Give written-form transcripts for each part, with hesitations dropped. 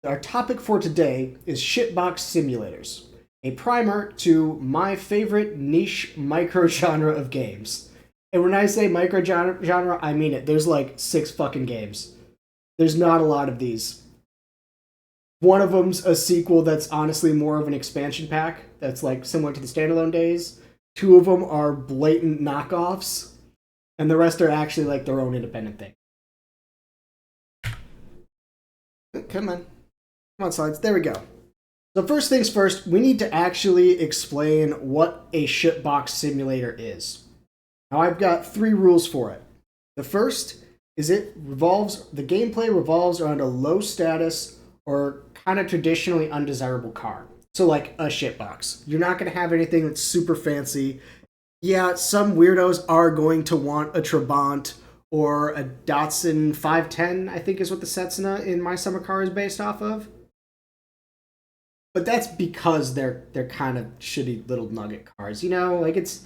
Our topic for today is shitbox simulators, a primer to my favorite niche micro genre of games. And when I say micro genre, I mean it. There's like 6 fucking games. There's not a lot of these. One of them's a sequel that's honestly more of an expansion pack that's like similar to the standalone days. 2 of them are blatant knockoffs, and the rest are actually like their own independent thing. Come on. Come on, slides. There we go. So first things first, we need to actually explain what a shitbox simulator is. Now I've got 3 rules for it. The first is the gameplay revolves around a low status or kind of traditionally undesirable car. So like a shitbox. You're not going to have anything that's super fancy. Yeah, some weirdos are going to want a Trabant or a Datsun 510, I think is what the Setsuna in My Summer Car is based off of. But that's because they're kind of shitty little nugget cars, you know? Like it's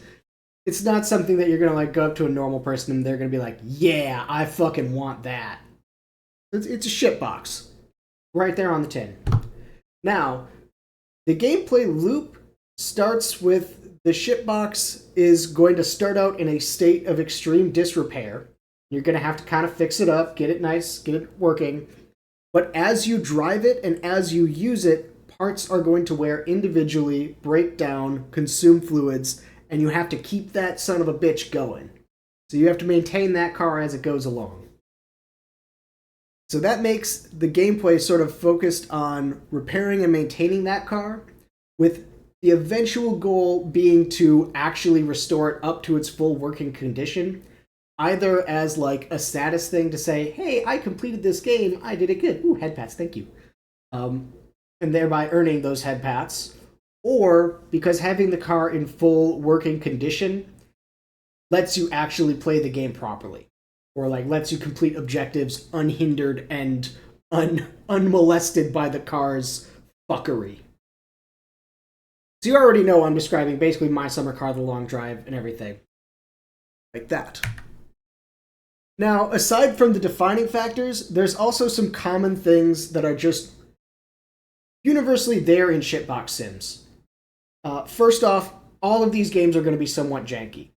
not something that you're gonna like go up to a normal person and they're gonna be like, yeah, I fucking want that. It's a shitbox. Right there on the tin. Now, the gameplay loop starts with the shitbox is going to start out in a state of extreme disrepair. You're gonna have to kind of fix it up, get it nice, get it working. But as you drive it and as you use it, parts are going to wear individually, break down, consume fluids, and you have to keep that son of a bitch going. So you have to maintain that car as it goes along. So that makes the gameplay sort of focused on repairing and maintaining that car, with the eventual goal being to actually restore it up to its full working condition, either as like a status thing to say, hey, I completed this game, I did it good. Ooh, head pats, thank you. And thereby earning those head pats, or because having the car in full working condition lets you actually play the game properly, or like lets you complete objectives unhindered and unmolested by the car's fuckery. So you already know I'm describing basically My Summer Car, the long drive, and everything like that. Now, aside from the defining factors, there's also some common things that are just universally there in shitbox sims. First off, all of these games are going to be somewhat janky.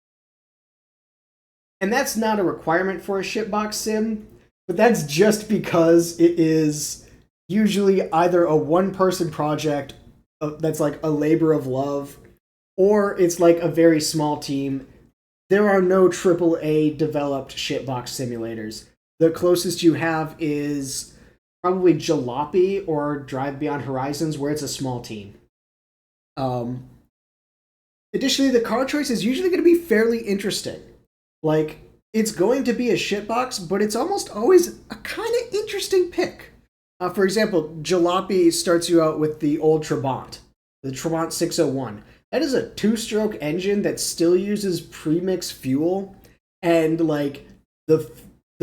And that's not a requirement for a shitbox sim, but that's just because it is usually either a one-person project that's like a labor of love, or it's like a very small team. There are no AAA developed shitbox simulators. The closest you have is probably Jalopy or Drive Beyond Horizons, where it's a small team. Additionally, the car choice is usually going to be fairly interesting. Like, it's going to be a shitbox, but it's almost always a kind of interesting pick. For example, Jalopy starts you out with the old Trabant, the Trabant 601. That is a 2-stroke engine that still uses premix fuel, and like the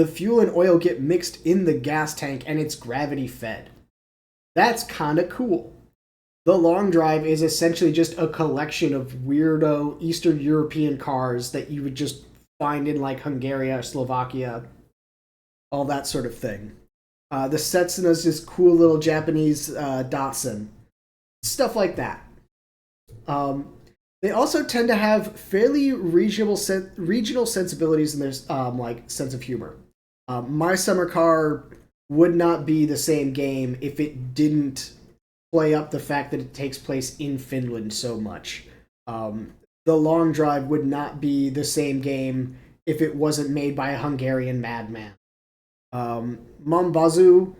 fuel and oil get mixed in the gas tank and it's gravity fed. That's kind of cool. The long drive is essentially just a collection of weirdo Eastern European cars that you would just find in like Hungary, Slovakia, all that sort of thing. The Setsuna is this cool little Japanese Datsun. Stuff like that. They also tend to have fairly regional sensibilities in their like sense of humor. My Summer Car would not be the same game if it didn't play up the fact that it takes place in Finland so much. The Long Drive would not be the same game if it wasn't made by a Hungarian madman. Mombazu,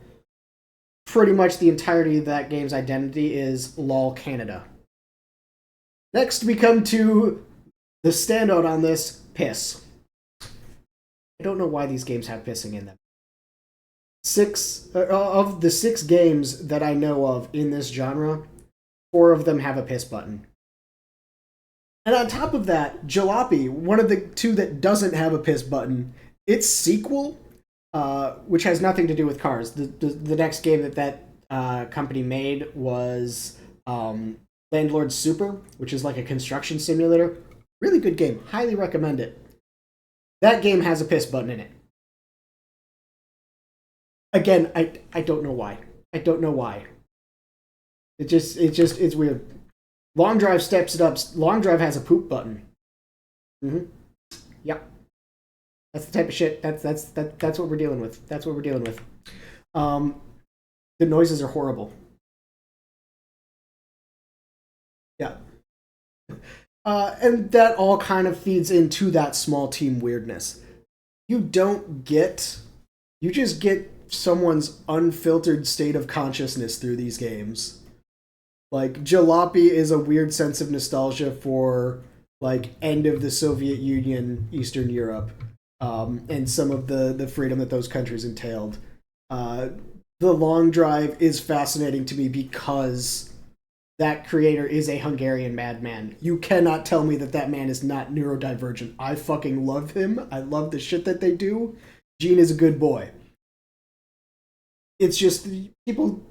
pretty much the entirety of that game's identity is LOL Canada. Next, we come to the standout on this, piss. I don't know why these games have pissing in them. Of the 6 games that I know of in this genre, 4 of them have a piss button. And on top of that, Jalopy, one of the 2 that doesn't have a piss button, its sequel, which has nothing to do with cars. The next game that company made was Landlord Super, which is like a construction simulator. Really good game. Highly recommend it. That game has a piss button in it. Again, I don't know why. I don't know why. It's weird. Long drive steps it up. Long drive has a poop button. Yep. That's the type of shit. That's what we're dealing with. That's what we're dealing with. The noises are horrible. Yeah. And that all kind of feeds into that small team weirdness. You just get someone's unfiltered state of consciousness through these games. Like, Jalopy is a weird sense of nostalgia for, like, end of the Soviet Union, Eastern Europe, and some of the freedom that those countries entailed. The long drive is fascinating to me because that creator is a Hungarian madman. You cannot tell me that man is not neurodivergent. I fucking love him. I love the shit that they do. Gene is a good boy. It's just people.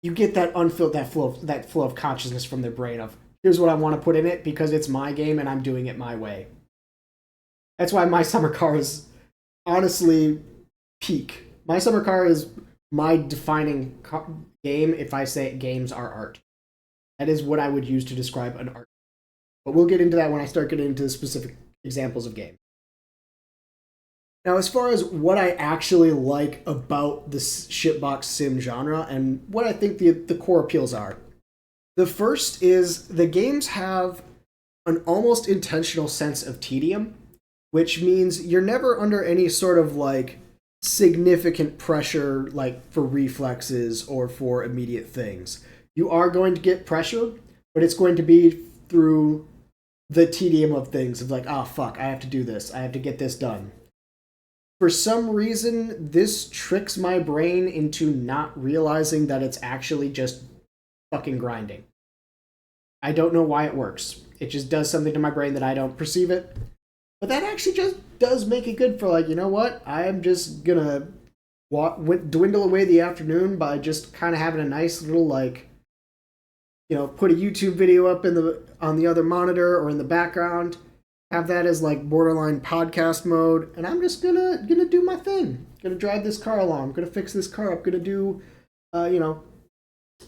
You get that that flow of consciousness from their brain of here's what I want to put in it because it's my game and I'm doing it my way. That's why my summer car is honestly peak. My summer car is my defining game if I say games are art. That is what I would use to describe an art. But we'll get into that when I start getting into specific examples of games. Now, as far as what I actually like about the shitbox sim genre and what I think the core appeals are, the first is the games have an almost intentional sense of tedium, which means you're never under any sort of like significant pressure like for reflexes or for immediate things. You are going to get pressure, but it's going to be through the tedium of things of like, oh fuck, I have to do this. I have to get this done. For some reason, this tricks my brain into not realizing that it's actually just fucking grinding. I don't know why it works. It just does something to my brain that I don't perceive it. But that actually just does make it good for like, you know what? I'm just gonna dwindle away the afternoon by just kind of having a nice little like, you know, put a YouTube video up on the other monitor or in the background. Have that as like borderline podcast mode, and I'm just gonna do my thing. Gonna drive this car along. Gonna fix this car up. Gonna do,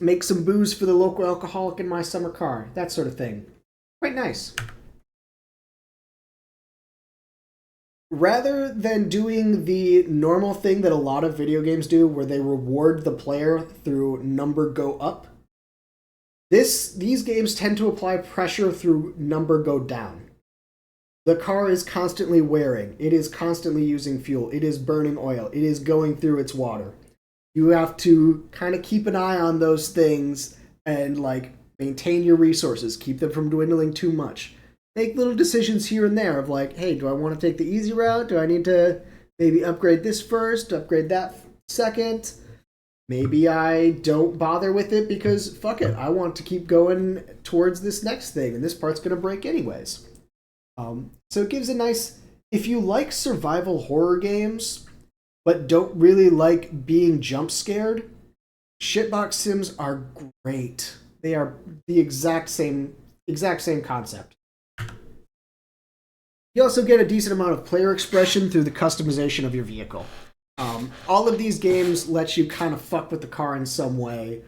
make some booze for the local alcoholic in my summer car. That sort of thing. Quite nice. Rather than doing the normal thing that a lot of video games do, where they reward the player through number go up, these games tend to apply pressure through number go down. The car is constantly wearing. It is constantly using fuel. It is burning oil. It is going through its water. You have to kind of keep an eye on those things and like maintain your resources. Keep them from dwindling too much. Make little decisions here and there of like, hey, do I want to take the easy route? Do I need to maybe upgrade this first, upgrade that second? Maybe I don't bother with it because fuck it. I want to keep going towards this next thing and this part's going to break anyways. So it gives a nice, if you like survival horror games, but don't really like being jump scared, shitbox sims are great. They are the exact same concept. You also get a decent amount of player expression through the customization of your vehicle. All of these games let you kind of fuck with the car in some way,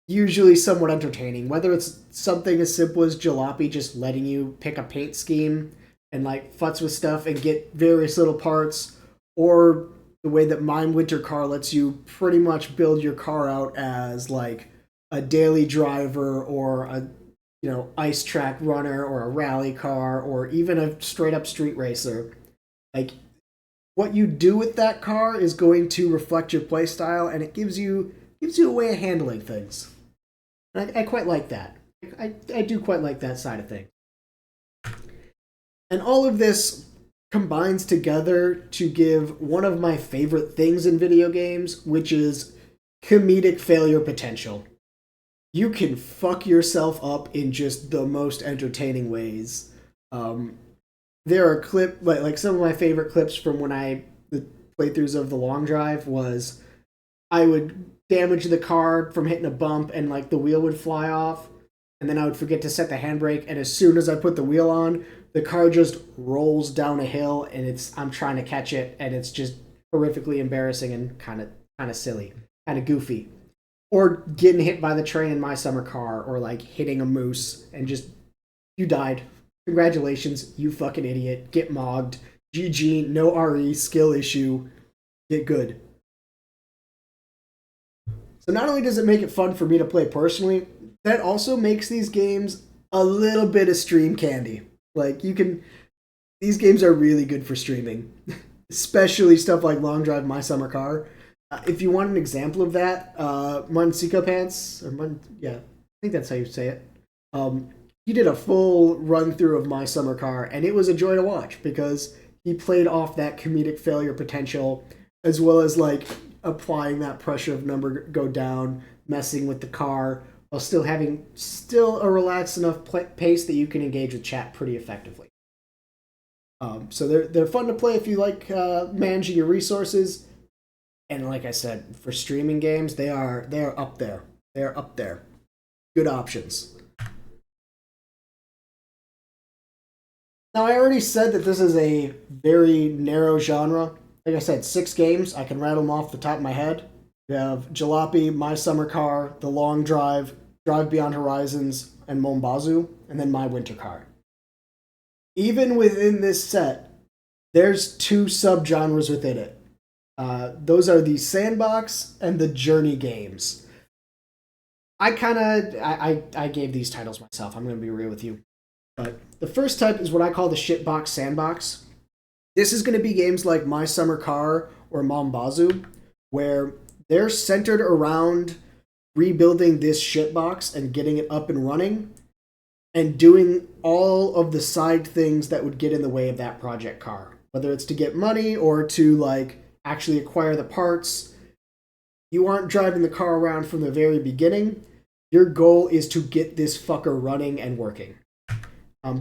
usually somewhat entertaining, whether it's something as simple as Jalopy just letting you pick a paint scheme and like futz with stuff and get various little parts, or the way that Mine Winter Car lets you pretty much build your car out as like a daily driver or a ice track runner or a rally car or even a straight up street racer. Like what you do with that car is going to reflect your playstyle, and it gives you a way of handling things. And I quite like that. I do quite like that side of things. And all of this combines together to give one of my favorite things in video games, which is comedic failure potential. You can fuck yourself up in just the most entertaining ways. There are like some of my favorite clips from the playthroughs of the long drive was I would damage the car from hitting a bump and like the wheel would fly off, and then I would forget to set the handbrake, and as soon as I put the wheel on, the car just rolls down a hill, and I'm trying to catch it, and it's just horrifically embarrassing and kind of silly. kind of goofy. Or getting hit by the train in My Summer Car, or like hitting a moose and just, you died. Congratulations, you fucking idiot. Get mogged. GG, no RE, skill issue. Get good. So not only does it make it fun for me to play personally, that also makes these games a little bit of stream candy. Like, you can, these games are really good for streaming, especially stuff like Long Drive, My Summer Car. If you want an example of that, Munsiko Pants, yeah, I think that's how you say it. He did a full run through of My Summer Car, and it was a joy to watch because he played off that comedic failure potential, as well as like applying that pressure of number go down, messing with the car, while still having a relaxed enough pace that you can engage with chat pretty effectively. So they're fun to play if you like managing your resources. And like I said, for streaming games, they are up there. They're up there. Good options. Now, I already said that this is a very narrow genre. Like I said, 6 games. I can rattle them off the top of my head. You have Jalopy, My Summer Car, The Long Drive, Drive Beyond Horizons, and Mombazu, and then My Winter Car. Even within this set, there's 2 subgenres within it. Those are the sandbox and the journey games. I gave these titles myself. I'm going to be real with you. But the first type is what I call the shitbox sandbox. This is going to be games like My Summer Car or Mombazu, where they're centered around rebuilding this shitbox and getting it up and running, and doing all of the side things that would get in the way of that project car. Whether it's to get money or to like actually acquire the parts. You aren't driving the car around from the very beginning. Your goal is to get this fucker running and working.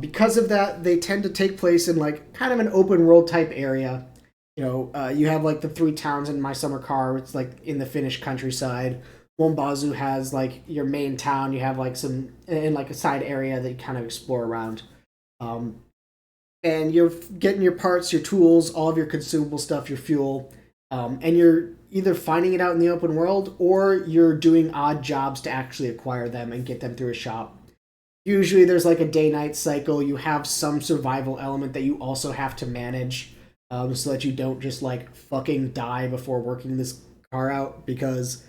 Because of that, they tend to take place in like kind of an open world type area. You know, you have like the 3 towns in My Summer Car. It's like in the Finnish countryside. Mombazu has like your main town. You have like some in like a side area that you kind of explore around. And you're getting your parts, your tools, all of your consumable stuff, your fuel, and you're either finding it out in the open world or you're doing odd jobs to actually acquire them and get them through a shop. Usually there's like a day-night cycle. You have some survival element that you also have to manage so that you don't just like fucking die before working this car out, because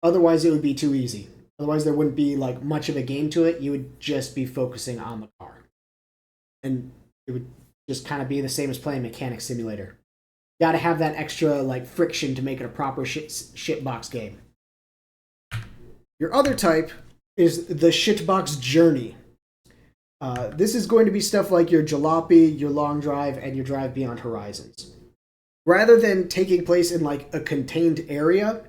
otherwise it would be too easy. Otherwise there wouldn't be like much of a game to it. You would just be focusing on the car. And it would just kind of be the same as playing Mechanic Simulator. You gotta have that extra like friction to make it a proper shitbox game. Your other type is the shitbox journey. This is going to be stuff like your Jalopy, your Long Drive, and your Drive Beyond Horizons. Rather than taking place in like a contained area,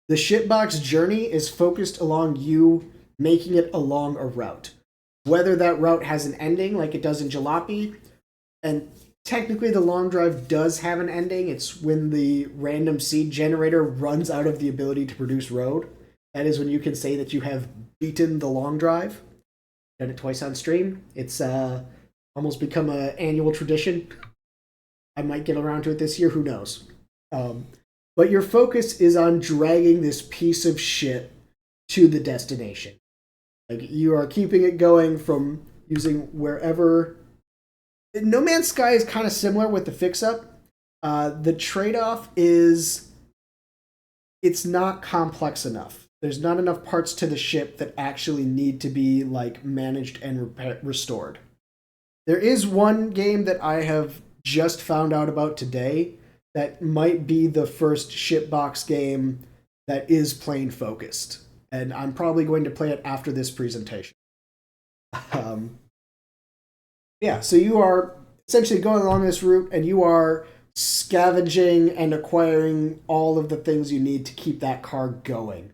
the shitbox journey is focused along you making it along a route. Whether that route has an ending like it does in Jalopy, and technically the Long Drive does have an ending. It's when the random seed generator runs out of the ability to produce road. That is when you can say that you have beaten the Long Drive. Done it twice on stream. It's almost become an annual tradition. I might get around to it this year, who knows. But your focus is on dragging this piece of shit to the destination. Like, you are keeping it going from using wherever. No Man's Sky is kind of similar with the fix-up. The trade-off is it's not complex enough. There's not enough parts to the ship that actually need to be like managed and restored. There is one game that I have just found out about today that might be the first shipbox game that is plane focused, and I'm probably going to play it after this presentation. Yeah, so you are essentially going along this route, and you are scavenging and acquiring all of the things you need to keep that car going.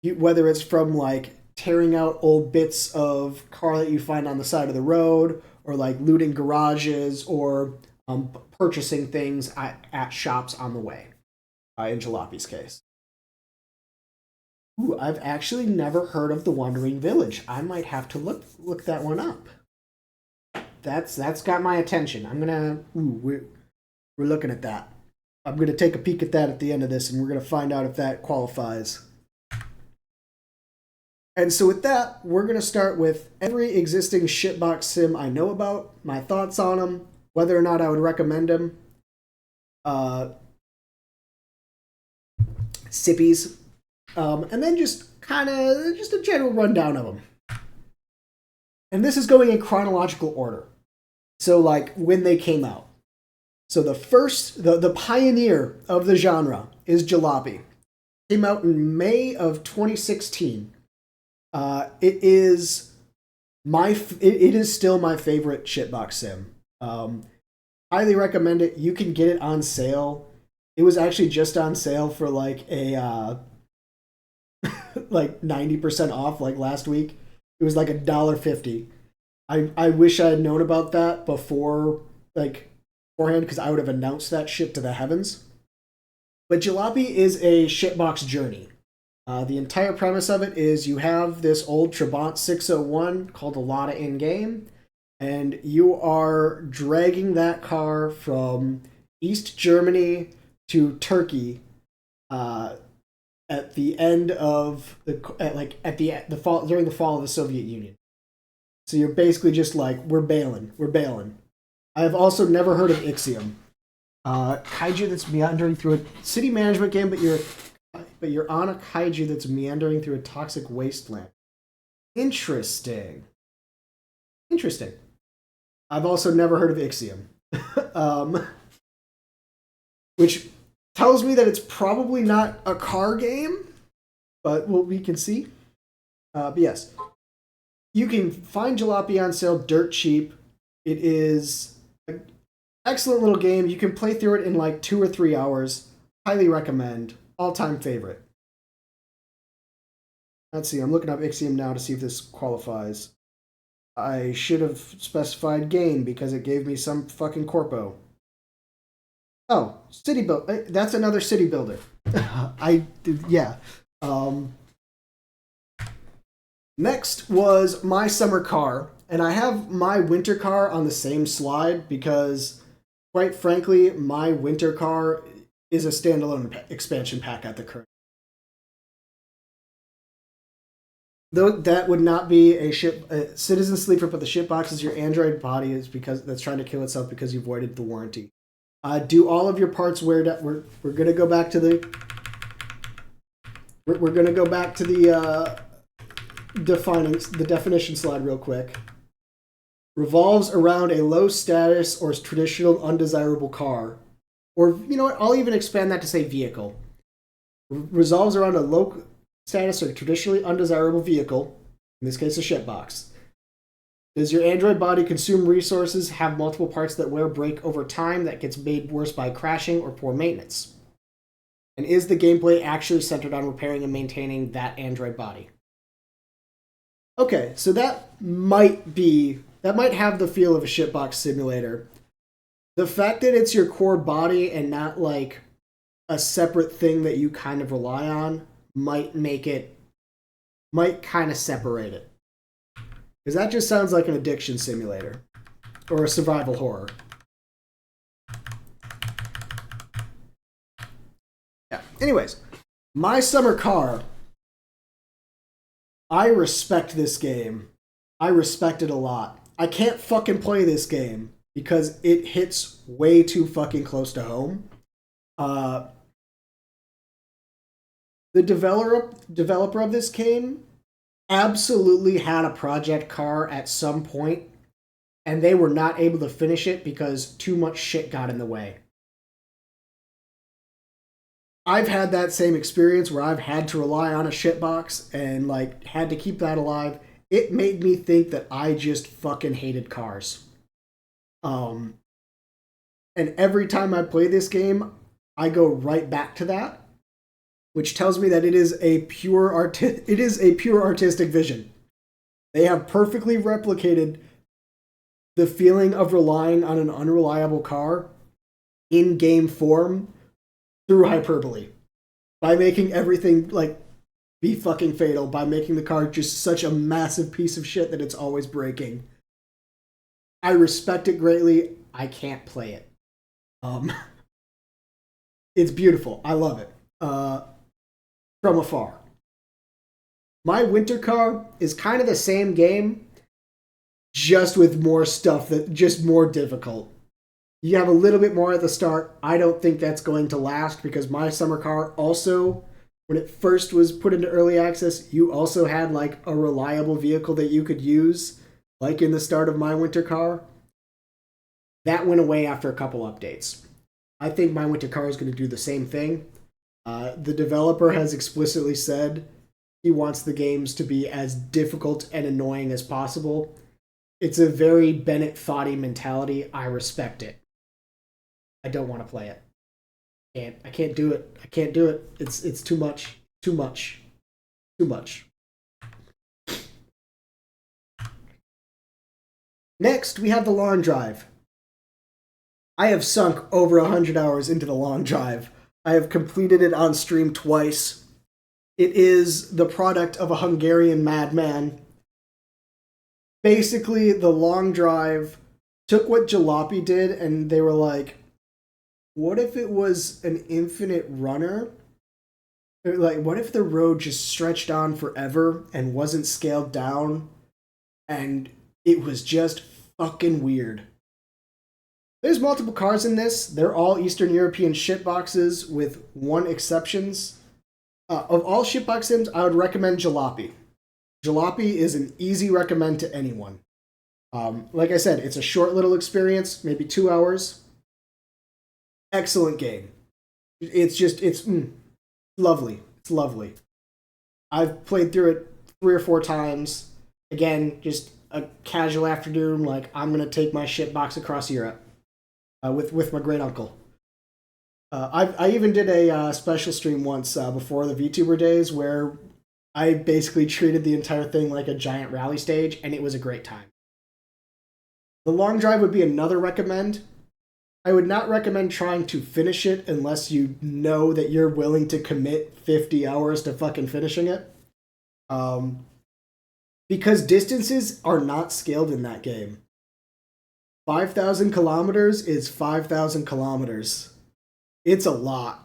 Whether it's from like tearing out old bits of car that you find on the side of the road, or like looting garages, or purchasing things at shops on the way, in Jalopy's case. Ooh, I've actually never heard of the Wandering Village. I might have to look that one up. That's got my attention. I'm gonna. Ooh, we're looking at that. I'm going to take a peek at that at the end of this, and we're going to find out if that qualifies. And so with that, we're going to start with every existing shitbox sim I know about, my thoughts on them, whether or not I would recommend them, sippies, and then just kind of just a general rundown of them. And this is going in chronological order. So like when they came out. So the first, the pioneer of the genre is Jalopy. Came out in May of 2016. It is still my favorite shitbox sim. Highly recommend it. You can get it on sale. It was actually just on sale for like a like 90% off like last week. It was like $1.50. I wish I had known about that beforehand, because I would have announced that shit to the heavens. But Jalopy is a shitbox journey. The entire premise of it is you have this old Trabant 601 called a Lada in-game, and you are dragging that car from East Germany to Turkey at the end of the fall, during the fall of the Soviet Union. So you're basically just like, we're bailing. I have also never heard of Ixiom. Kaiju that's meandering through a city management game, but you're on a kaiju that's meandering through a toxic wasteland. Interesting. I've also never heard of Ixiom. Which tells me that it's probably not a car game, but we can see. But yes. You can find Jalopy on sale dirt cheap. It is an excellent little game. You can play through it in like 2 or 3 hours. Highly recommend. All-time favorite. Let's see. I'm looking up Ixiom now to see if this qualifies. I should have specified game because it gave me some fucking corpo. Oh, city build. That's another city builder. Yeah. Next was my summer car, and I have my winter car on the same slide because, quite frankly, my winter car is a standalone expansion pack at the current. Though that would not be a Citizen Sleeper, but the shitbox is your Android body that's trying to kill itself because you voided the warranty. Do all of your parts wear that? We're gonna go back to the. We're gonna go back to the. Defining the definition slide real quick. Revolves around a low status or traditional undesirable car. Or, you know what, I'll even expand that to say vehicle. Revolves around a low status or traditionally undesirable vehicle, in this case a shitbox. Does your Android body consume resources, have multiple parts that wear, break over time, that gets made worse by crashing or poor maintenance? And is the gameplay actually centered on repairing and maintaining that Android body? Okay, so that might have the feel of a shitbox simulator. The fact that it's your core body and not like a separate thing that you kind of rely on might kind of separate it. Because that just sounds like an addiction simulator or a survival horror. Yeah. Anyways, my summer car. I respect this game. I respect it a lot. I can't fucking play this game because it hits way too fucking close to home. The developer of this game absolutely had a project car at some point, and they were not able to finish it because too much shit got in the way. I've had that same experience where I've had to rely on a shitbox and like had to keep that alive. It made me think that I just fucking hated cars. And every time I play this game, I go right back to that, which tells me that it is a pure artistic vision. They have perfectly replicated the feeling of relying on an unreliable car in game form through hyperbole, by making everything like be fucking fatal, by making the car just such a massive piece of shit that it's always breaking. I respect it greatly. I can't play it. It's beautiful. I love it. From afar. My winter car is kind of the same game, just with more stuff that just more difficult. You have a little bit more at the start. I don't think that's going to last because my summer car also, when it first was put into early access, you also had like a reliable vehicle that you could use, like in the start of my winter car. That went away after a couple updates. I think my winter car is going to do the same thing. The developer has explicitly said he wants the games to be as difficult and annoying as possible. It's a very Bennett Foddy mentality. I respect it. I don't want to play it. I can't do it. I can't do it. It's too much. Too much. Too much. Next, we have the long drive. I have sunk over 100 hours into the long drive. I have completed it on stream twice. It is the product of a Hungarian madman. Basically, the long drive took what Jalopy did, and they were like, what if it was an infinite runner? Like, what if the road just stretched on forever and wasn't scaled down? And it was just fucking weird. There's multiple cars in this. They're all Eastern European shitboxes with one exceptions. Of all shitbox sims, I would recommend Jalopy. Jalopy is an easy recommend to anyone. Like I said, it's a short little experience, maybe 2 hours. Excellent game. It's lovely. It's lovely. I've played through it 3 or 4 times. Again, just a casual afternoon, like I'm gonna take my shitbox across Europe with my great uncle. I even did a special stream once before the VTuber days where I basically treated the entire thing like a giant rally stage, and it was a great time. The long drive would be another recommend. I would not recommend trying to finish it unless you know that you're willing to commit 50 hours to fucking finishing it. Because distances are not scaled in that game. 5,000 kilometers is 5,000 kilometers. It's a lot.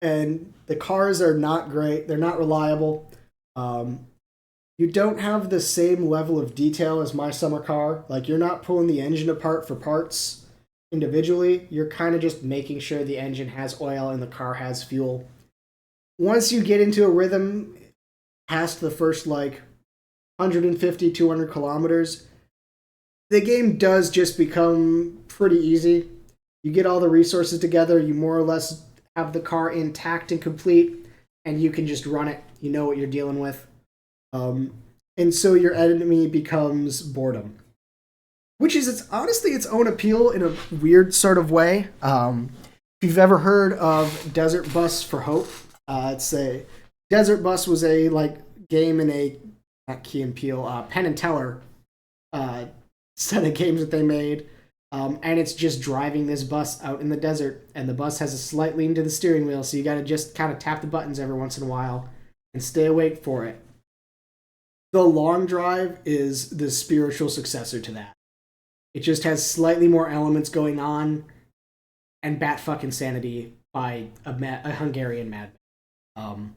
And the cars are not great. They're not reliable. You don't have the same level of detail as my summer car. Like, you're not pulling the engine apart for parts individually. You're kind of just making sure the engine has oil and the car has fuel. Once you get into a rhythm past the first, 150, 200 kilometers, the game does just become pretty easy. You get all the resources together, you more or less have the car intact and complete, and you can just run it. You know what you're dealing with. And so your enemy becomes boredom. Which is honestly its own appeal in a weird sort of way. If you've ever heard of Desert Bus for Hope, Desert Bus was a game in a not Key and Peele, Penn and Teller set of games that they made. And it's just driving this bus out in the desert, and the bus has a slight lean to the steering wheel, so you gotta just kind of tap the buttons every once in a while and stay awake for it. The long drive is the spiritual successor to that. It just has slightly more elements going on and bat fucking sanity by a Hungarian madman.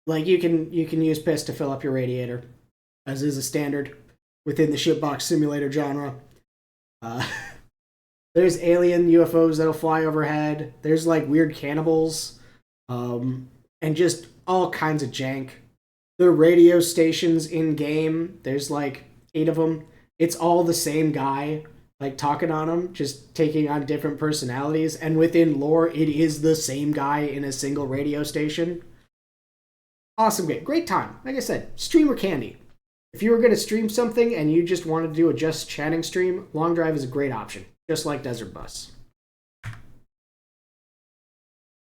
You can use piss to fill up your radiator, as is a standard within the shitbox simulator genre. There's alien UFOs that'll fly overhead. There's weird cannibals, and just all kinds of jank. The radio stations in game, there's 8 of them. It's all the same guy, talking on them, just taking on different personalities. And within lore, it is the same guy in a single radio station. Awesome game. Great time. Like I said, streamer candy. If you were going to stream something and you just wanted to do a just chatting stream, Long Drive is a great option, just like Desert Bus.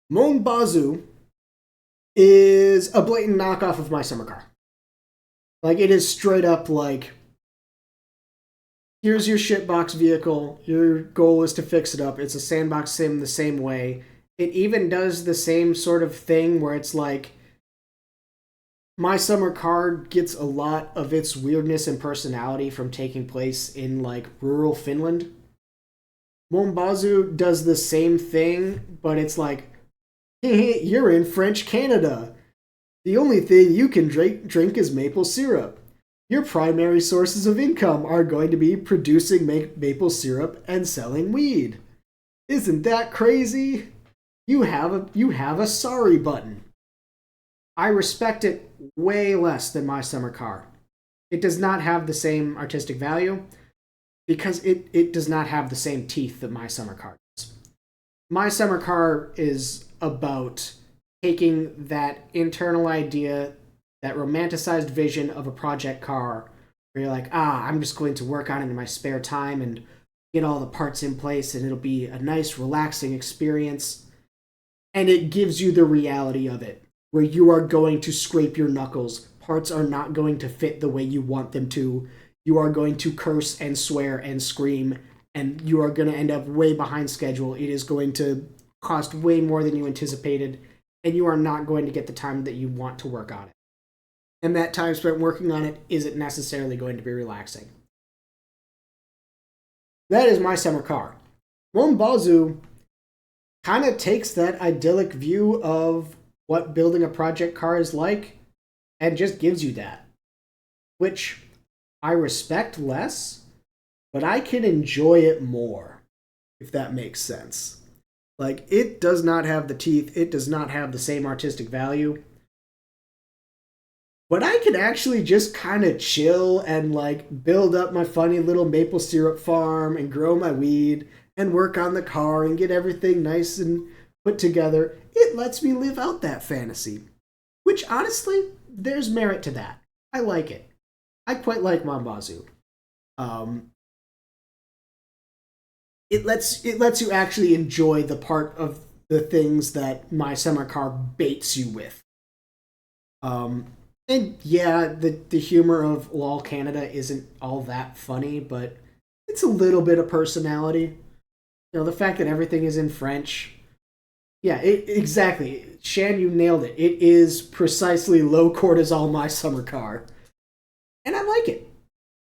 Mon Bazou is a blatant knockoff of my summer car. It is straight up here's your shitbox vehicle, your goal is to fix it up. It's a sandbox sim the same way. It even does the same sort of thing where it's my summer car gets a lot of its weirdness and personality from taking place in rural Finland. Mombazu does the same thing, but it's like, hey, you're in French Canada. The only thing you can drink is maple syrup. Your primary sources of income are going to be producing maple syrup and selling weed. Isn't that crazy? You have a sorry button. I respect it way less than My Summer Car. It does not have the same artistic value because it does not have the same teeth that My Summer Car does. My Summer Car is about taking that internal idea, that romanticized vision of a project car, where you're like, I'm just going to work on it in my spare time and get all the parts in place, and it'll be a nice, relaxing experience. And it gives you the reality of it, where you are going to scrape your knuckles. Parts are not going to fit the way you want them to. You are going to curse and swear and scream, and you are going to end up way behind schedule. It is going to cost way more than you anticipated, and you are not going to get the time that you want to work on it. And that time spent working on it isn't necessarily going to be relaxing. That is My Summer Car. Mombazu kind of takes that idyllic view of what building a project car is like and just gives you that, which I respect less, but I can enjoy it more, if that makes sense. Like, it does not have the teeth, it does not have the same artistic value, but I can actually just kind of chill and like build up my funny little maple syrup farm and grow my weed and work on the car and get everything nice and put together. It lets me live out that fantasy, which honestly, there's merit to that. I like it. I quite like Mombazu. It lets you actually enjoy the part of the things that My Summer Car baits you with. And yeah, the humor of LOL Canada isn't all that funny, but it's a little bit of personality. You know, the fact that everything is in French. Yeah, exactly. Shan, you nailed it. It is precisely low cortisol My Summer Car. And I like it.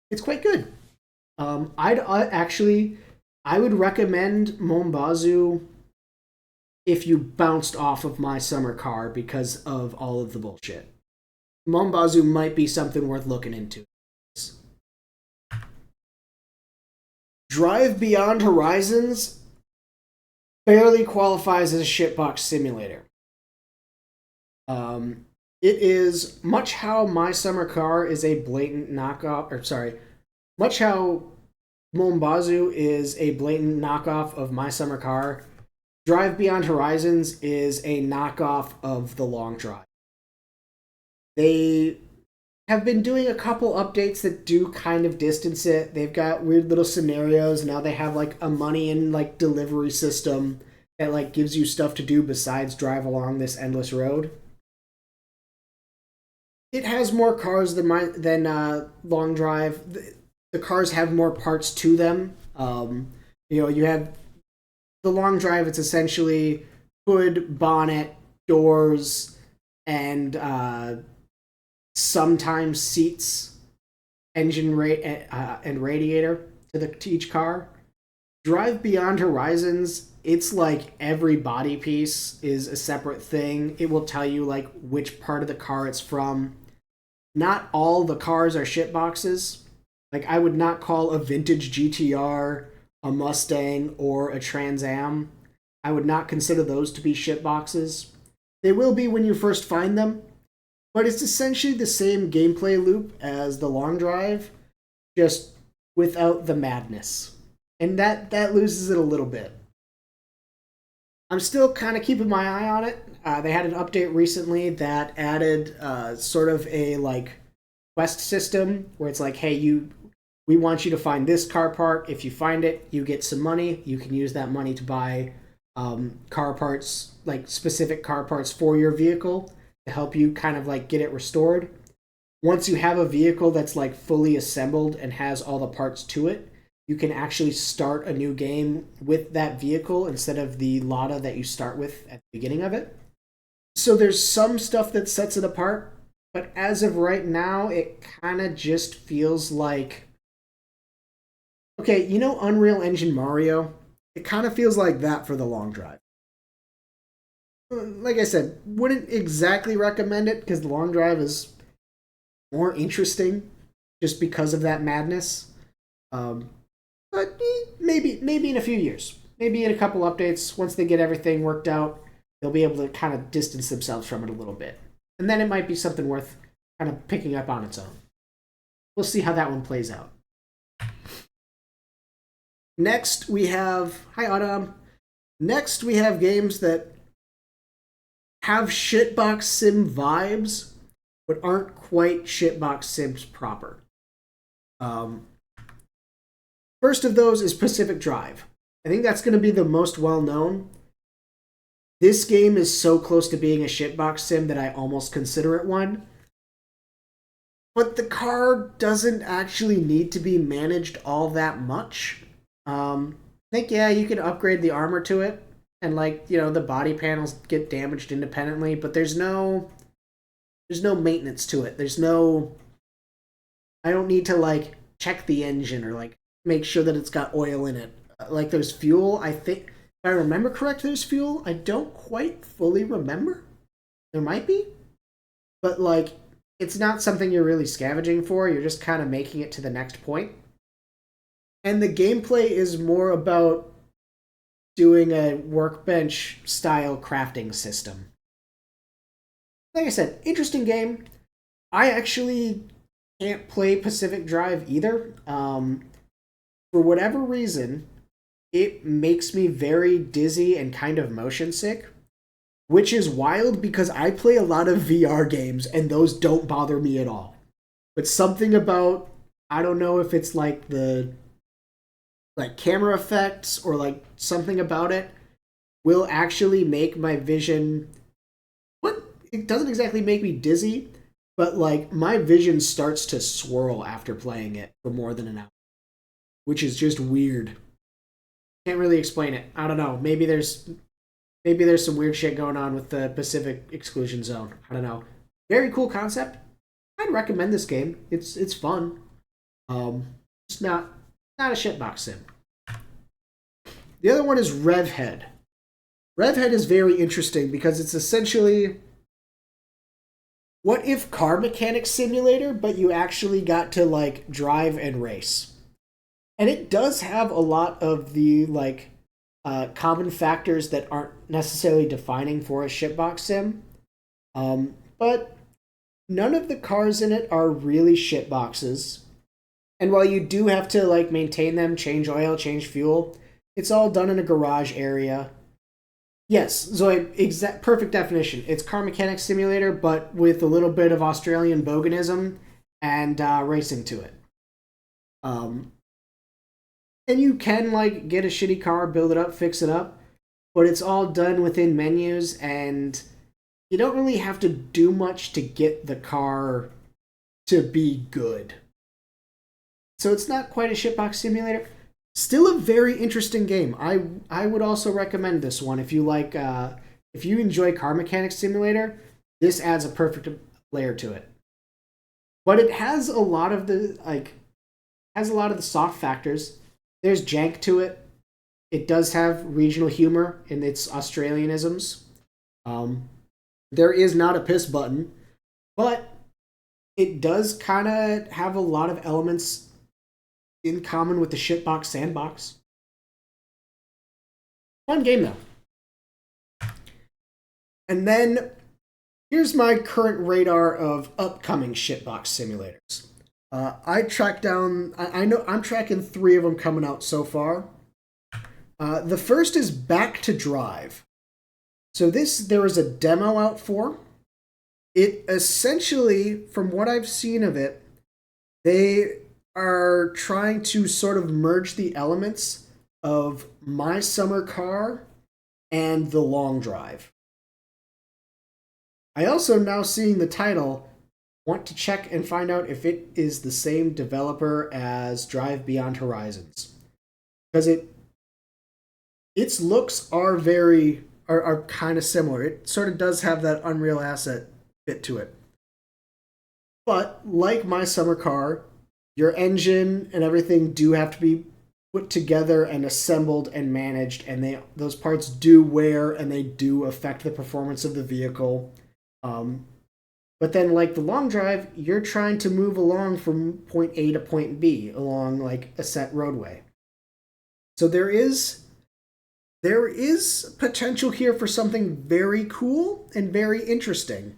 It's quite good. I would recommend Mombazu if you bounced off of My Summer Car because of all of the bullshit. Mombazu might be something worth looking into. Drive Beyond Horizons barely qualifies as a shitbox simulator. It is much how My Summer Car is a blatant knockoff, much how Mombazu is a blatant knockoff of My Summer Car. Drive Beyond Horizons is a knockoff of The Long Drive. They have been doing a couple updates that do kind of distance it. They've got weird little scenarios. Now they have like a money and like delivery system that like gives you stuff to do besides drive along this endless road. It has more cars than Long Drive. The cars have more parts to them. You have the Long Drive. It's essentially hood, bonnet, doors, and sometimes seats, engine and radiator to each car. Drive Beyond Horizons, it's like every body piece is a separate thing. It will tell you like which part of the car it's from. Not all the cars are shitboxes. Like, I would not call a vintage GTR, a Mustang, or a Trans Am. I would not consider those to be shitboxes. They will be when you first find them, but it's essentially the same gameplay loop as the Long Drive, just without the madness. And that loses it a little bit. I'm still kind of keeping my eye on it. They had an update recently that added sort of a like quest system where it's like, hey, we want you to find this car part. If you find it, you get some money. You can use that money to buy car parts, like specific car parts for your vehicle to help you kind of like get it restored. Once you have a vehicle that's like fully assembled and has all the parts to it, you can actually start a new game with that vehicle instead of the Lada that you start with at the beginning of it. So there's some stuff that sets it apart, but as of right now, it kind of just feels like, okay, you know Unreal Engine Mario? It kind of feels like that for the long drive. Like I said, wouldn't exactly recommend it because the long drive is more interesting just because of that madness. But maybe in a few years, maybe in a couple updates, once they get everything worked out, they'll be able to kind of distance themselves from it a little bit, and then it might be something worth kind of picking up on its own. We'll see how that one plays out. Next, we have hi Autumn. Next, we have games that have shitbox sim vibes, but aren't quite shitbox sims proper. First of those is Pacific Drive. I think that's going to be the most well known. This game is so close to being a shitbox sim that I almost consider it one. But the car doesn't actually need to be managed all that much. I think, yeah, you can upgrade the armor to it, and the body panels get damaged independently, but there's no maintenance to it. I don't need to check the engine or make sure that it's got oil in it. There's fuel. I think, if I remember correct, there's fuel. I don't quite fully remember. There might be, but it's not something you're really scavenging for. You're just kind of making it to the next point. And the gameplay is more about doing a workbench style crafting system. Like I said, interesting game. I actually can't play Pacific Drive either. For whatever reason, it makes me very dizzy and kind of motion sick, which is wild because I play a lot of VR games and those don't bother me at all. But something about, I don't know if it's the camera effects or something about it will actually make my vision, it doesn't exactly make me dizzy, but my vision starts to swirl after playing it for more than an hour, which is just weird. Can't really explain it. I don't know. Maybe there's some weird shit going on with the Pacific Exclusion Zone. I don't know. Very cool concept. I'd recommend this game. It's fun. It's not a shitbox sim. The other one is RevHead. RevHead is very interesting because it's essentially, what if Car Mechanic Simulator, but you actually got to drive and race. And it does have a lot of the common factors that aren't necessarily defining for a shitbox sim. But none of the cars in it are really shitboxes. And while you do have to maintain them, change oil, change fuel, it's all done in a garage area. Yes, Zoe, perfect definition. It's Car Mechanic Simulator, but with a little bit of Australian boganism and racing to it. And you can get a shitty car, build it up, fix it up, but it's all done within menus, and you don't really have to do much to get the car to be good. So it's not quite a shitbox simulator. Still a very interesting game. I would also recommend this one if you if you enjoy Car Mechanic Simulator. This adds a perfect layer to it. But it has a lot of the soft factors. There's jank to it. It does have regional humor in its Australianisms. There is not a piss button, but it does kind of have a lot of elements in common with the shitbox sandbox. Fun game, though. And then, here's my current radar of upcoming shitbox simulators. I tracked down, I know I'm tracking 3 of them coming out so far. The first is Back to Drive. So there was a demo out for. It essentially, from what I've seen of it, they are trying to sort of merge the elements of My Summer Car and The Long Drive. I also now seeing the title, want to check and find out if it is the same developer as Drive Beyond Horizons. Because its looks are kind of similar. It sort of does have that Unreal Asset bit to it. But like My Summer Car, your engine and everything do have to be put together and assembled and managed, and those parts do wear and they do affect the performance of the vehicle. But then, like the long drive, you're trying to move along from point A to point B along like a set roadway. So there is potential here for something very cool and very interesting.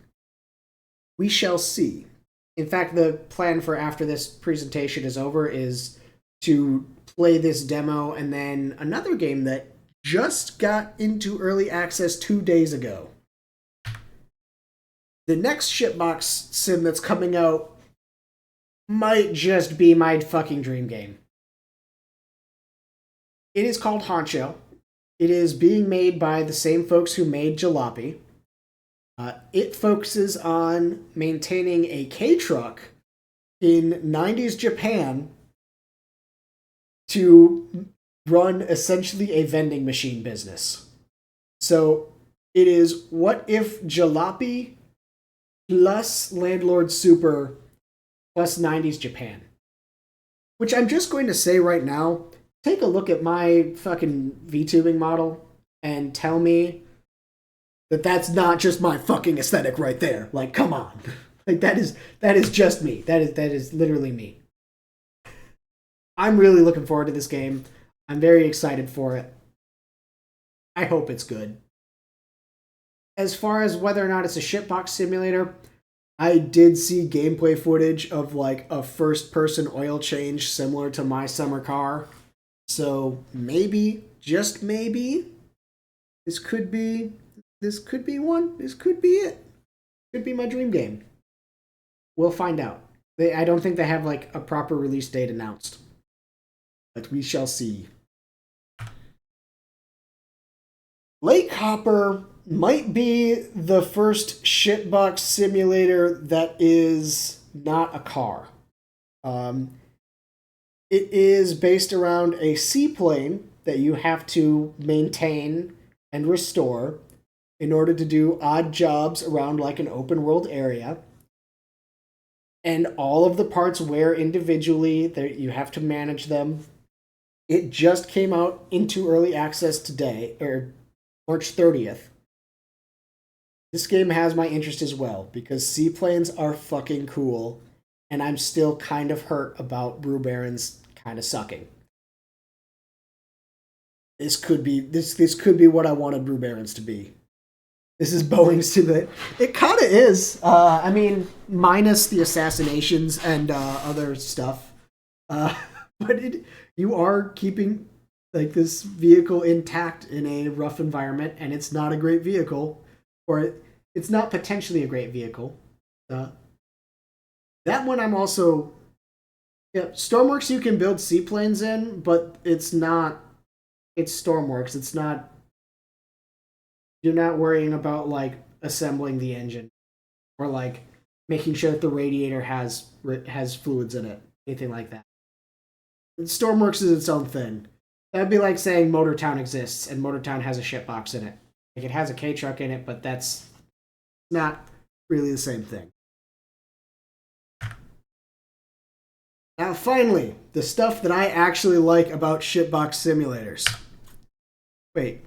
We shall see. In fact, the plan for after this presentation is over is to play this demo and then another game that just got into early access 2 days ago. The next shitbox sim that's coming out might just be my fucking dream game. It is called Honcho. It is being made by the same folks who made Jalopy. It focuses on maintaining a K-truck in 90s Japan to run essentially a vending machine business. So it is what if Jalopy plus Landlord Super plus 90s Japan. Which I'm just going to say right now, take a look at my fucking VTubing model and tell me that that's not just my fucking aesthetic right there. Like, come on. Like, that is just me. That is literally me. I'm really looking forward to this game. I'm very excited for it. I hope it's good. As far as whether or not it's a shitbox simulator, I did see gameplay footage of like a first-person oil change similar to My Summer Car. So maybe, just maybe, this could be one. This could be it. Could be my dream game. We'll find out. I don't think they have like a proper release date announced. But we shall see. Lake Hopper might be the first shitbox simulator that is not a car. It is based around a seaplane that you have to maintain and restore in order to do odd jobs around like an open world area. And all of the parts wear individually. You have to manage them. It just came out into early access today, or March 30th. This game has my interest as well, because seaplanes are fucking cool, and I'm still kind of hurt about Brew Barons kind of sucking. This could be what I wanted Brew Barons to be. This is Boeing's to the... It kind of is. I mean, minus the assassinations and other stuff. But you are keeping like this vehicle intact in a rough environment, and it's not a great vehicle, or it's not potentially a great vehicle. That one I'm also... Yeah, Stormworks you can build seaplanes in, but it's not... It's Stormworks. It's not... You're not worrying about, like, assembling the engine or, like, making sure that the radiator has fluids in it. Anything like that. Stormworks is its own thing. That'd be like saying Motortown exists and Motortown has a shitbox in it. Like, it has a K-truck in it, but that's not really the same thing. Now, finally, the stuff that I actually like about shitbox simulators. Wait,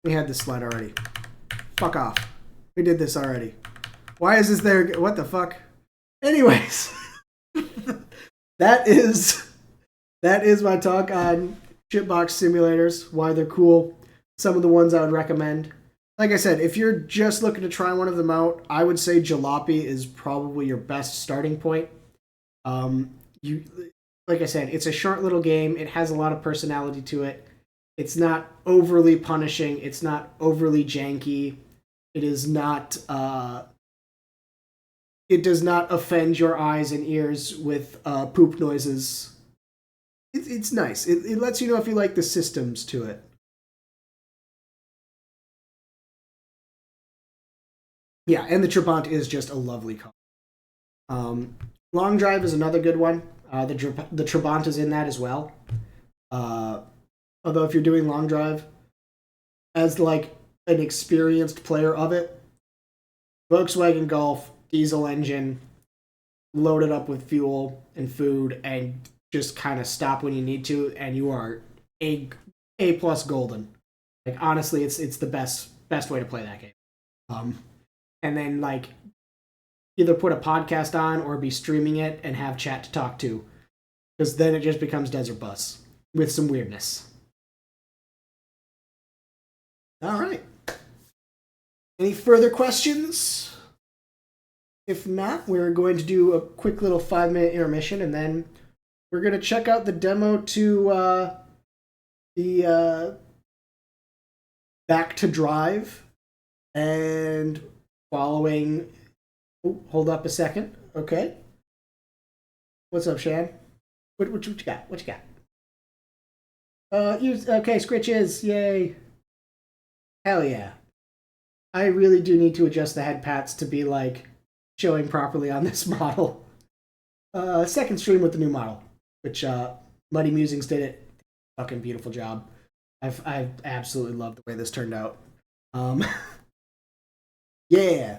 we had this slide already. Fuck off. We did this already. Why is this there? What the fuck? Anyways, that is my talk on shitbox simulators, why they're cool, some of the ones I would recommend. Like I said, if you're just looking to try one of them out, I would say Jalopy is probably your best starting point. Like I said, it's a short little game. It has a lot of personality to it. It's not overly punishing. It's not overly janky. It is not. It does not offend your eyes and ears with poop noises. It's nice. It lets you know if you like the systems to it. Yeah, and the Trabant is just a lovely car. Long Drive is another good one. The Trabant is in that as well. Although if you're doing Long Drive, as like an experienced player of it, Volkswagen Golf, diesel engine, loaded up with fuel and food, and just kind of stop when you need to, and you are A plus golden. Like honestly, it's the best way to play that game. And then like either put a podcast on or be streaming it and have chat to talk to, because then it just becomes Desert Bus with some weirdness. All right. Any further questions? If not, we're going to do a quick little 5-minute intermission, and then we're going to check out the demo to the Back to Drive, and following... Oh, hold up a second. Okay. What's up, Shan? What you got? What you got? Okay, Scritches, yay. Hell yeah. I really do need to adjust the head pats to be, like, showing properly on this model. Second stream with the new model, which Muddy Musings did it. Fucking beautiful job. I absolutely love the way this turned out. Yeah.